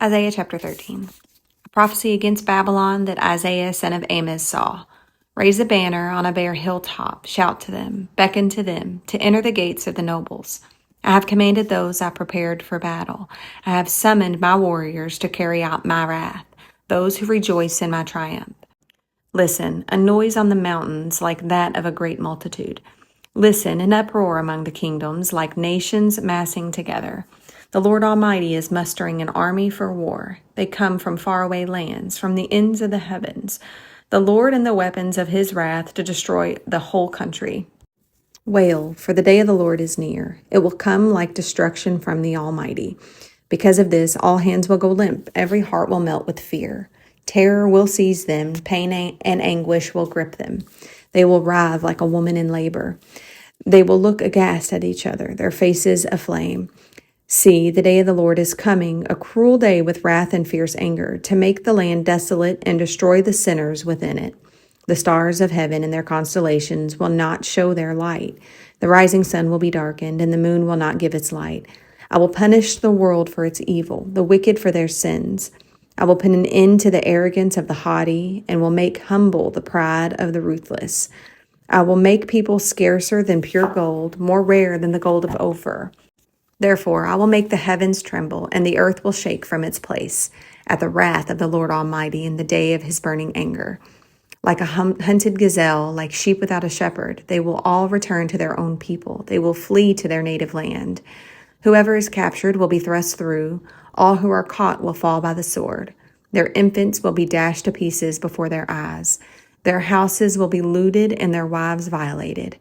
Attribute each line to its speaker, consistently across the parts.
Speaker 1: Isaiah chapter 13. A prophecy against Babylon that Isaiah son of Amos saw. Raise a banner on a bare hilltop, shout to them, beckon to them, to enter the gates of the nobles. I have commanded those I prepared for battle. I have summoned my warriors to carry out my wrath, those who rejoice in my triumph. Listen, a noise on the mountains like that of a great multitude. Listen, an uproar among the kingdoms, like nations massing together. The Lord Almighty is mustering an army for war. They come from faraway lands, from the ends of the heavens. The Lord and the weapons of his wrath to destroy the whole country. Wail, for the day of the Lord is near. It will come like destruction from the Almighty. Because of this, all hands will go limp, every heart will melt with fear. Terror will seize them, pain and anguish will grip them. They will writhe like a woman in labor. They will look aghast at each other, their faces aflame. See, the day of the Lord is coming, a cruel day with wrath and fierce anger, to make the land desolate and destroy the sinners within it. The stars of heaven and their constellations will not show their light. The rising sun will be darkened, and the moon will not give its light. I will punish the world for its evil, the wicked for their sins. I will put an end to the arrogance of the haughty, and will make humble the pride of the ruthless. I will make people scarcer than pure gold, more rare than the gold of Ophir. Therefore, I will make the heavens tremble, and the earth will shake from its place at the wrath of the Lord Almighty in the day of his burning anger. Like a hunted gazelle, like sheep without a shepherd, they will all return to their own people. They will flee to their native land. Whoever is captured will be thrust through. All who are caught will fall by the sword. Their infants will be dashed to pieces before their eyes. Their houses will be looted and their wives violated.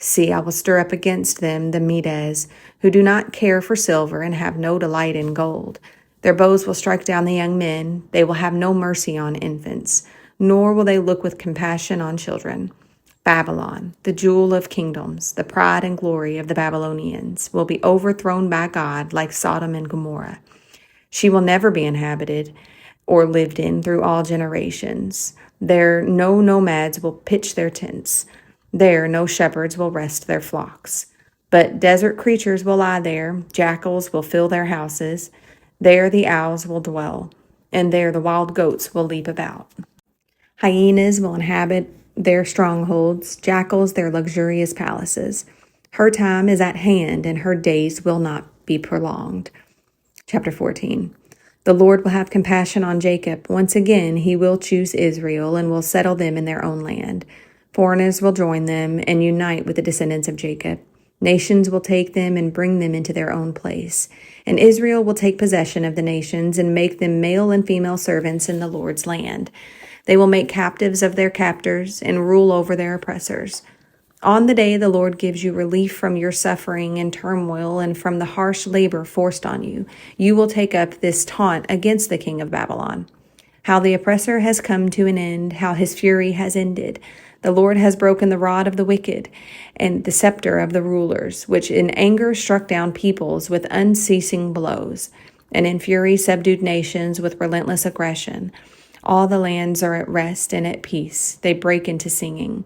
Speaker 1: See, I will stir up against them the Medes, who do not care for silver and have no delight in gold. Their bows will strike down the young men. They will have no mercy on infants, nor will they look with compassion on children. Babylon, the jewel of kingdoms, the pride and glory of the Babylonians, will be overthrown by God like Sodom and Gomorrah. She will never be inhabited or lived in through all generations. There no nomads will pitch their tents. There no shepherds will rest their flocks. But desert creatures will lie there, jackals will fill their houses. There the owls will dwell, and there the wild goats will leap about. Hyenas will inhabit their strongholds, jackals their luxurious palaces. Her time is at hand, and her days will not be prolonged. Chapter 14. The Lord will have compassion on Jacob. Once again, he will choose Israel and will settle them in their own land. Foreigners will join them and unite with the descendants of Jacob. Nations will take them and bring them into their own place. And Israel will take possession of the nations and make them male and female servants in the Lord's land. They will make captives of their captors and rule over their oppressors. On the day the Lord gives you relief from your suffering and turmoil and from the harsh labor forced on you, you will take up this taunt against the king of Babylon. How the oppressor has come to an end, how his fury has ended. The Lord has broken the rod of the wicked and the scepter of the rulers, which in anger struck down peoples with unceasing blows, and in fury subdued nations with relentless aggression. All the lands are at rest and at peace. They break into singing.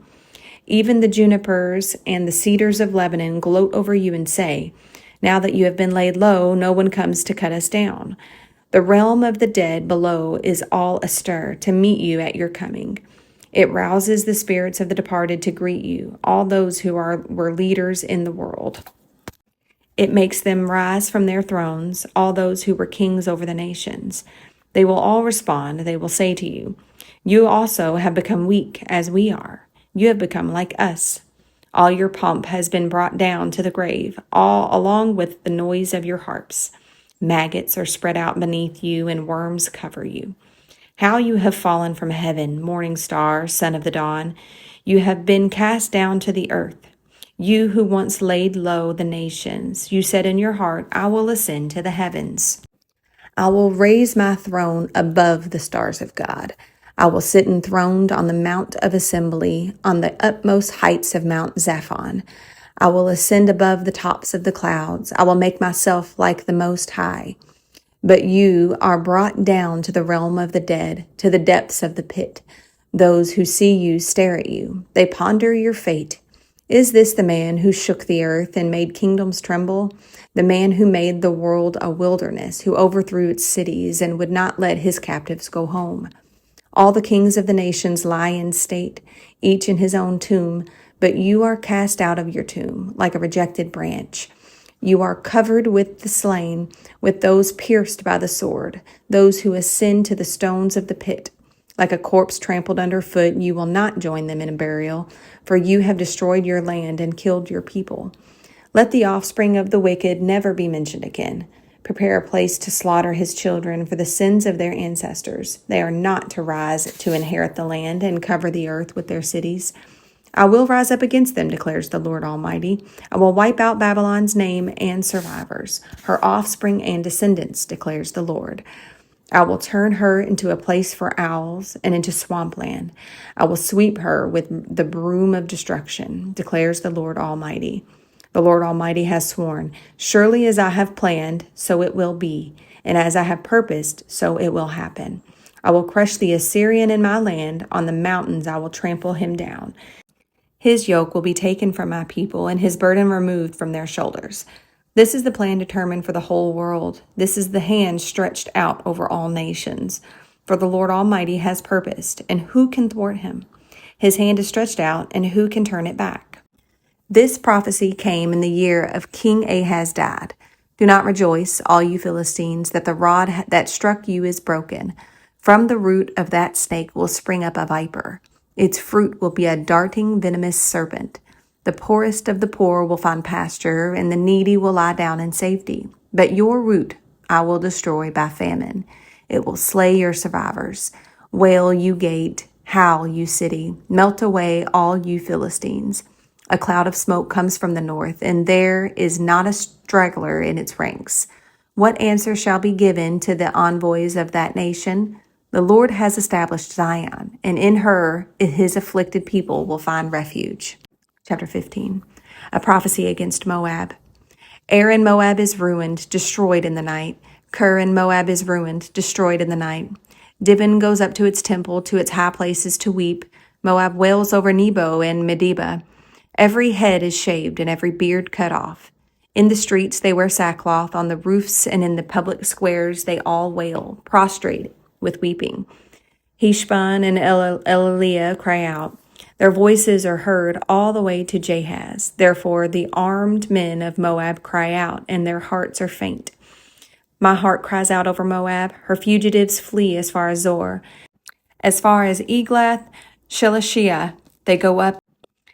Speaker 1: Even the junipers and the cedars of Lebanon gloat over you and say, now that you have been laid low, no one comes to cut us down. The realm of the dead below is all astir to meet you at your coming. It rouses the spirits of the departed to greet you, all those who were leaders in the world. It makes them rise from their thrones, all those who were kings over the nations. They will all respond. They will say to you, you also have become weak as we are. You have become like us. All your pomp has been brought down to the grave, all along with the noise of your harps. Maggots are spread out beneath you, and worms cover you. How you have fallen from heaven, morning star, son of the dawn. You have been cast down to the earth. You who once laid low the nations, you said in your heart, I will ascend to the heavens. I will raise my throne above the stars of God. I will sit enthroned on the Mount of Assembly, on the utmost heights of Mount Zaphon. I will ascend above the tops of the clouds. I will make myself like the Most High. But you are brought down to the realm of the dead, to the depths of the pit. Those who see you stare at you. They ponder your fate. Is this the man who shook the earth and made kingdoms tremble? The man who made the world a wilderness, who overthrew its cities and would not let his captives go home? All the kings of the nations lie in state, each in his own tomb, but you are cast out of your tomb like a rejected branch. You are covered with the slain, with those pierced by the sword, those who ascend to the stones of the pit. Like a corpse trampled underfoot, you will not join them in a burial, for you have destroyed your land and killed your people. Let the offspring of the wicked never be mentioned again. Prepare a place to slaughter his children for the sins of their ancestors. They are not to rise to inherit the land and cover the earth with their cities. I will rise up against them, declares the Lord Almighty. I will wipe out Babylon's name and survivors, her offspring and descendants, declares the Lord. I will turn her into a place for owls and into swampland. I will sweep her with the broom of destruction, declares the Lord Almighty. The Lord Almighty has sworn, surely as I have planned, so it will be, and as I have purposed, so it will happen. I will crush the Assyrian in my land. On the mountains I will trample him down. His yoke will be taken from my people, and his burden removed from their shoulders. This is the plan determined for the whole world. This is the hand stretched out over all nations. For the Lord Almighty has purposed, and who can thwart him? His hand is stretched out, and who can turn it back? This prophecy came in the year of King Ahaz died. Do not rejoice, all you Philistines, that the rod that struck you is broken. From the root of that snake will spring up a viper. Its fruit will be a darting, venomous serpent. The poorest of the poor will find pasture, and the needy will lie down in safety. But your root I will destroy by famine. It will slay your survivors. Wail, you gate. Howl, you city. Melt away, all you Philistines. A cloud of smoke comes from the north, and there is not a straggler in its ranks. What answer shall be given to the envoys of that nation? The Lord has established Zion, and in her his afflicted people will find refuge. Chapter 15. A prophecy against Moab. Ar in Moab is ruined, destroyed in the night. Kir in Moab is ruined, destroyed in the night. Dibon goes up to its temple, to its high places to weep. Moab wails over Nebo and Medeba. Every head is shaved and every beard cut off. In the streets they wear sackcloth, on the roofs and in the public squares they all wail, prostrate with weeping. Heshbon and Elaleah cry out. Their voices are heard all the way to Jahaz. Therefore the armed men of Moab cry out, and their hearts are faint. My heart cries out over Moab. Her fugitives flee as far as Zor. As far as Eglath Shelishiyah, they go up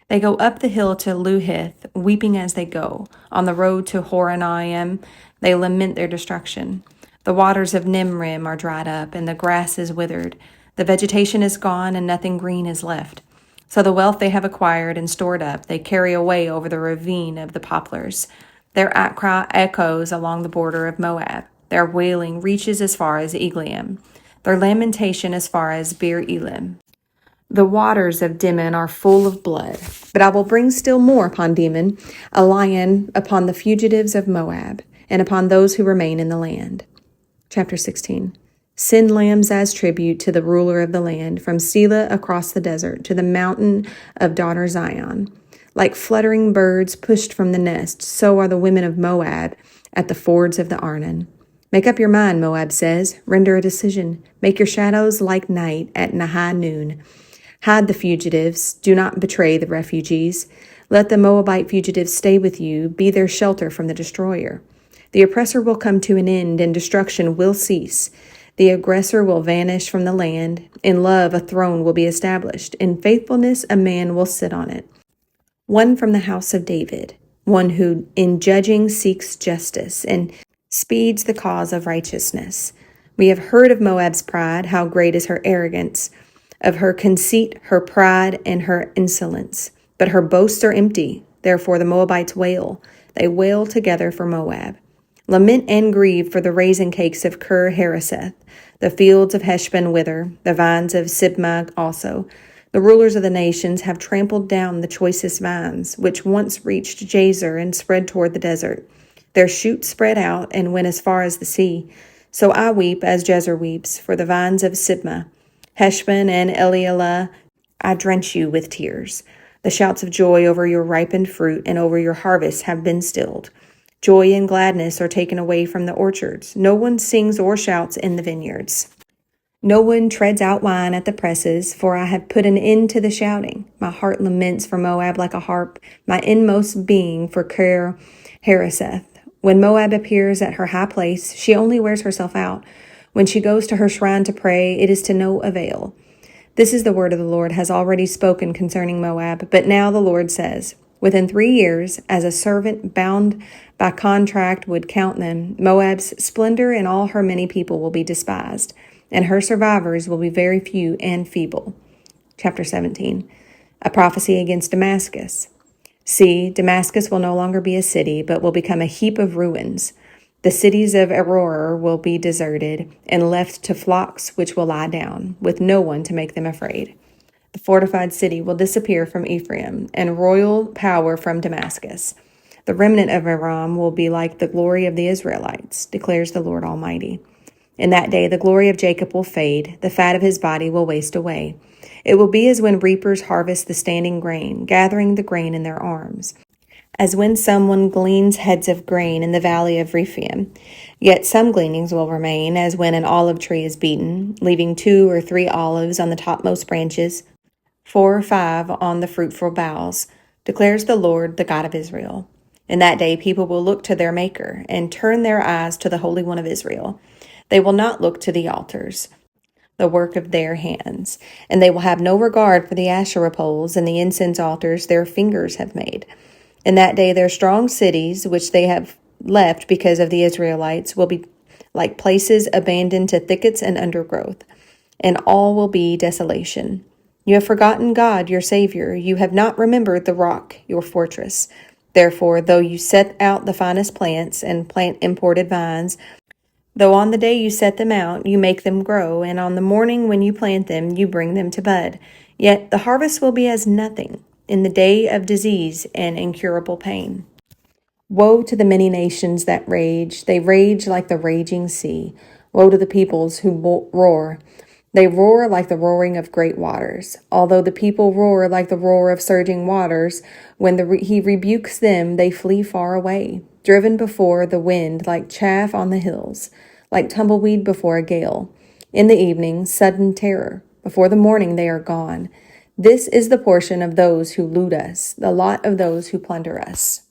Speaker 1: the hill to Luhith, weeping as they go. On the road to Horonaim, they lament their destruction. The waters of Nimrim are dried up, and the grass is withered. The vegetation is gone, and nothing green is left. So the wealth they have acquired and stored up, they carry away over the ravine of the poplars. Their outcry echoes along the border of Moab. Their wailing reaches as far as Eglaim. Their lamentation as far as Beer Elim. The waters of Dimon are full of blood, but I will bring still more upon Dimon, a lion upon the fugitives of Moab, and upon those who remain in the land. Chapter 16. Send lambs as tribute to the ruler of the land, from Selah across the desert to the mountain of daughter Zion. Like fluttering birds pushed from the nest, so are the women of Moab at the fords of the Arnon. Make up your mind, Moab says. Render a decision. Make your shadows like night at high noon. Hide the fugitives. Do not betray the refugees. Let the Moabite fugitives stay with you. Be their shelter from the destroyer. The oppressor will come to an end, and destruction will cease. The aggressor will vanish from the land. In love, a throne will be established. In faithfulness, a man will sit on it. One from the house of David, one who in judging seeks justice and speeds the cause of righteousness. We have heard of Moab's pride, how great is her arrogance, of her conceit, her pride, and her insolence. But her boasts are empty. Therefore the Moabites wail. They wail together for Moab. Lament and grieve for the raisin cakes of Kir Hareseth. The fields of Heshbon wither, the vines of Sibmah also. The rulers of the nations have trampled down the choicest vines, which once reached Jazer and spread toward the desert. Their shoots spread out and went as far as the sea. So I weep as Jazer weeps for the vines of Sibmah. Heshbon and Elealeh, I drench you with tears. The shouts of joy over your ripened fruit and over your harvest have been stilled. Joy and gladness are taken away from the orchards. No one sings or shouts in the vineyards. No one treads out wine at the presses, for I have put an end to the shouting. My heart laments for Moab like a harp, my inmost being for Kir Hareseth. When Moab appears at her high place, she only wears herself out. When she goes to her shrine to pray, it is to no avail. This is the word of the Lord has already spoken concerning Moab, but now the Lord says, within 3 years, as a servant bound by contract would count them, Moab's splendor and all her many people will be despised, and her survivors will be very few and feeble. Chapter 17. A prophecy against Damascus. See, Damascus will no longer be a city, but will become a heap of ruins. The cities of Aurora will be deserted and left to flocks which will lie down, with no one to make them afraid. The fortified city will disappear from Ephraim, and royal power from Damascus. The remnant of Aram will be like the glory of the Israelites, declares the Lord Almighty. In that day the glory of Jacob will fade, the fat of his body will waste away. It will be as when reapers harvest the standing grain, gathering the grain in their arms, as when someone gleans heads of grain in the valley of Rephaim. Yet some gleanings will remain, as when an olive tree is beaten, leaving 2 or 3 olives on the topmost branches, 4 or 5 on the fruitful boughs, declares the Lord, the God of Israel. In that day people will look to their Maker, and turn their eyes to the Holy One of Israel. They will not look to the altars, the work of their hands, and they will have no regard for the Asherah poles and the incense altars their fingers have made. In that day their strong cities, which they have left because of the Israelites, will be like places abandoned to thickets and undergrowth, and all will be desolation. You have forgotten God, your Savior. You have not remembered the rock, your fortress. Therefore, though you set out the finest plants and plant imported vines, though on the day you set them out, you make them grow, and on the morning when you plant them, you bring them to bud, yet the harvest will be as nothing in the day of disease and incurable pain. Woe to the many nations that rage. They rage like the raging sea. Woe to the peoples who roar. They roar like the roaring of great waters. Although the people roar like the roar of surging waters, when he rebukes them, they flee far away, driven before the wind like chaff on the hills, like tumbleweed before a gale. In the evening, sudden terror. Before the morning, they are gone. This is the portion of those who loot us, the lot of those who plunder us.